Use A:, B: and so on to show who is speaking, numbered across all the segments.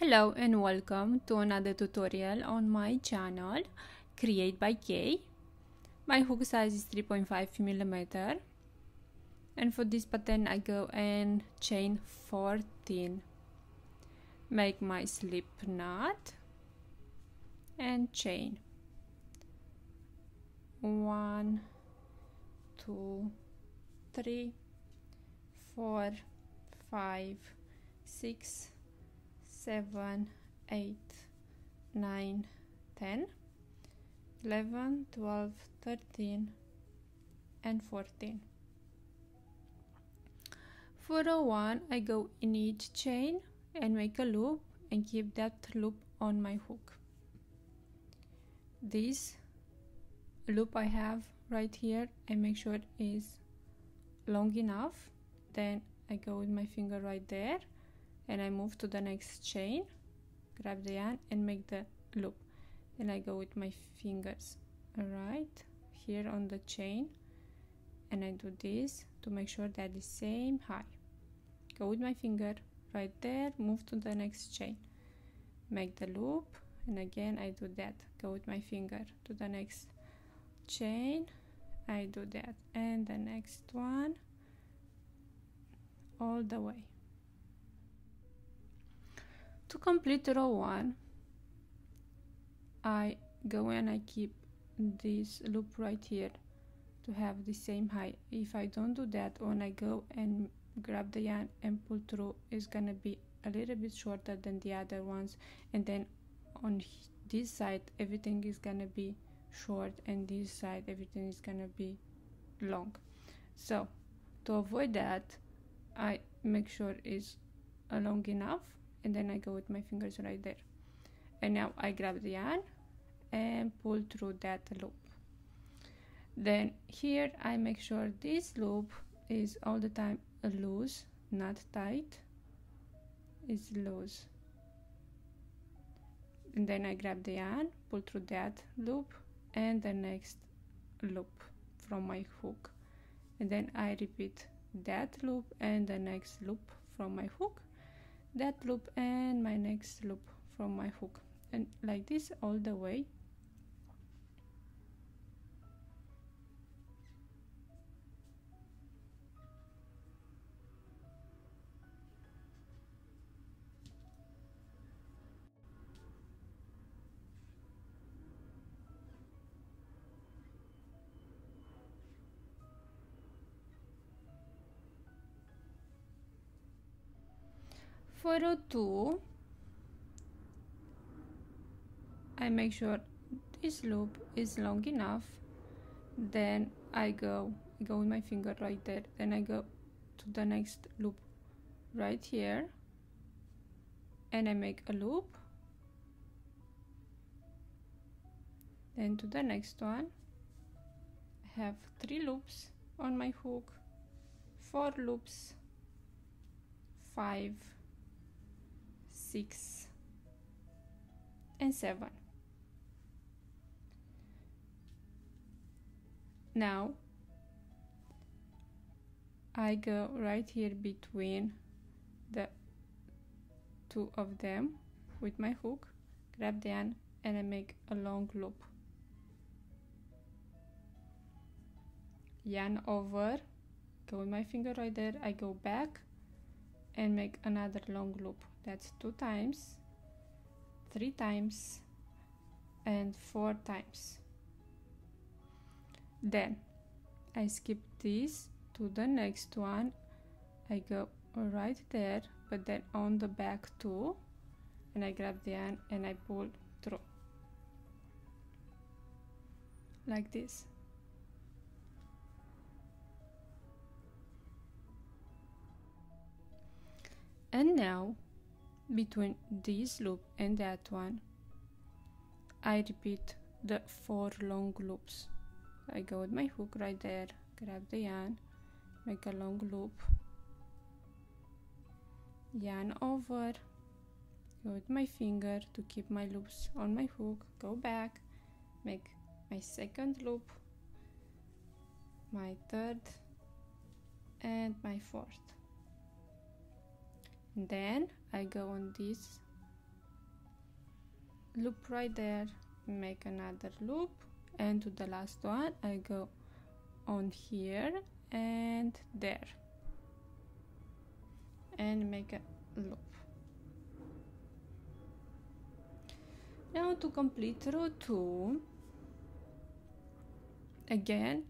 A: Hello and welcome to another tutorial on my channel Create by Kay. My hook size is 3.5 millimeter, and for this pattern I go and chain 14, make my slip knot and chain 1 2 3 4 5 6 7 8 9 10 11 12 13 and 14. For row 1 I go in each chain and make a loop and keep that loop on my hook. This loop I have right here, I make sure it is long enough, then I go with my finger right there and I move to the next chain, grab the yarn and make the loop. Then I go with my fingers right here on the chain and I do this to make sure that the same high. Go with my finger right there, move to the next chain, make the loop, and again I do that. Go with my finger to the next chain, I do that, and the next one all the way. To complete row 1, I go and I keep this loop right here to have the same height. If I don't do that, when I go and grab the yarn and pull through, it's gonna be a little bit shorter than the other ones, and then on this side everything is gonna be short and this side everything is gonna be long. So to avoid that, I make sure it's long enough, and then I go with my fingers right there, and now I grab the yarn and pull through that loop. Then here I make sure this loop is all the time loose, not tight, it's loose, and then I grab the yarn, pull through that loop and the next loop from my hook, and then I repeat that loop and the next loop from my hook, that loop and my next loop from my hook, and like this all the way. For row 2, I make sure this loop is long enough, then I go with my finger right there, then I go to the next loop right here and I make a loop, then to the next one. I have 3 loops on my hook, 4 loops, 5 6 and 7. Now I go right here between the 2 of them with my hook, grab the yarn and I make a long loop, yarn over, go with my finger right there, I go back and make another long loop. That's 2 times, 3 times and 4 times. Then I skip this to the next one, I go right there but then on the back too, and I grab the yarn and I pull through like this. And now between this loop and that one I repeat the 4 long loops. I go with my hook right there, grab the yarn, make a long loop, yarn over, go with my finger to keep my loops on my hook, go back, make my second loop, my third and my fourth. Then I go on this loop right there, make another loop, and to the last one I go on here and there and make a loop. Now to complete row 2, again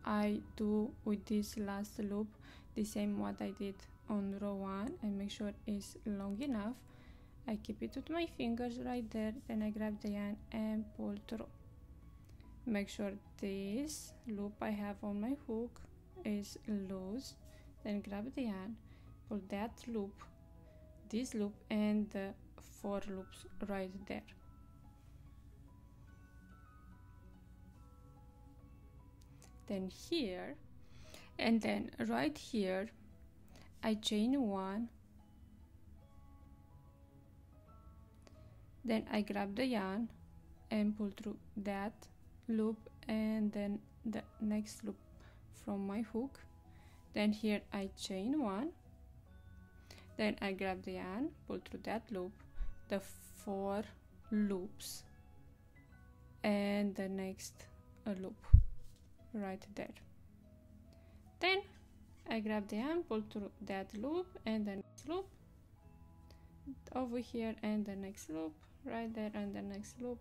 A: I do with this last loop the same what I did on row 1. I make sure it's long enough. I keep it with my fingers right there, then I grab the yarn and pull through. Make sure this loop I have on my hook is loose, then grab the yarn, pull that loop, this loop, and the 4 loops right there. Then here, and then right here I chain 1, then I grab the yarn and pull through that loop and then the next loop from my hook. Then here I chain 1, then I grab the yarn, pull through that loop, the 4 loops, and the next loop right there. Then I grab the yarn, pull through that loop and the next loop over here and the next loop right there and the next loop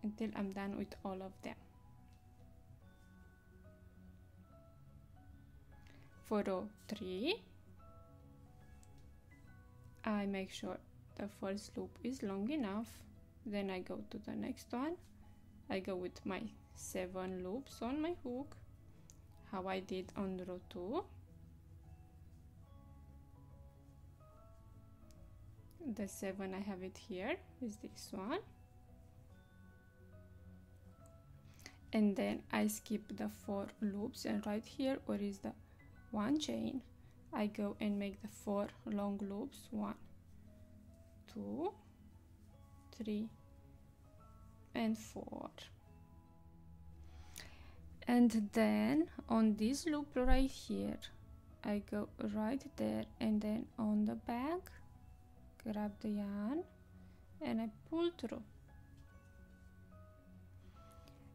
A: until I'm done with all of them. For row 3, I make sure the first loop is long enough, then I go to the next one. I go with my 7 loops on my hook, how I did on row 2. The 7 I have it here is this one, and then I skip the 4 loops, and right here where is the 1 chain, I go and make the 4 long loops, 1, 2, 3 and 4. And then on this loop right here I go right there and then on the back grab the yarn and I pull through.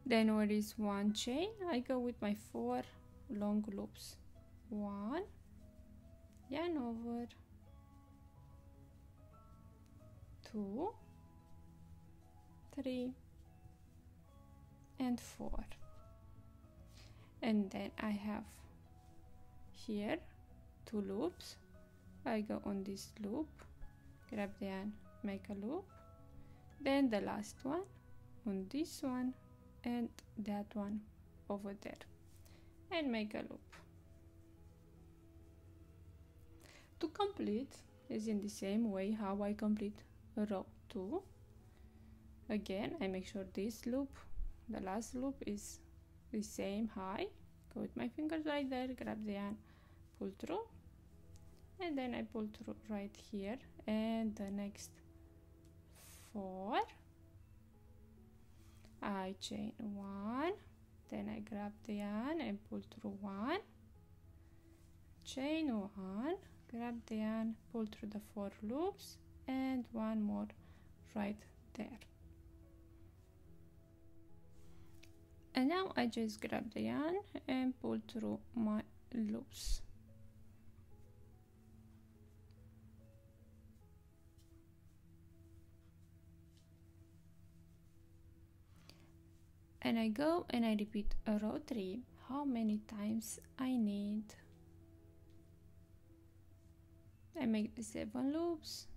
A: Then where is 1 chain, I go with my 4 long loops, 1, yarn over, 2, 3 and 4, and then I have here 2 loops. I go on this loop, grab the yarn, make a loop, then the last one on this one and that one over there and make a loop. To complete is in the same way how I complete row 2. Again I make sure this loop, the last loop, is the same high. Go with my fingers right there, grab the yarn, pull through, and then I pull through right here and the next 4. I chain 1, then I grab the yarn and pull through 1, chain 1, grab the yarn, pull through the 4 loops and 1 more right there. And now I just grab the yarn and pull through my loops. And I go and I repeat row 3 how many times I need. I make the 7 loops,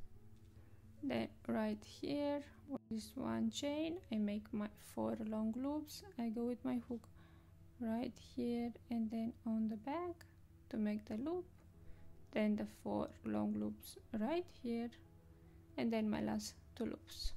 A: then right here with this 1 chain I make my 4 long loops. I go with my hook right here and then on the back to make the loop, then the 4 long loops right here and then my last 2 loops.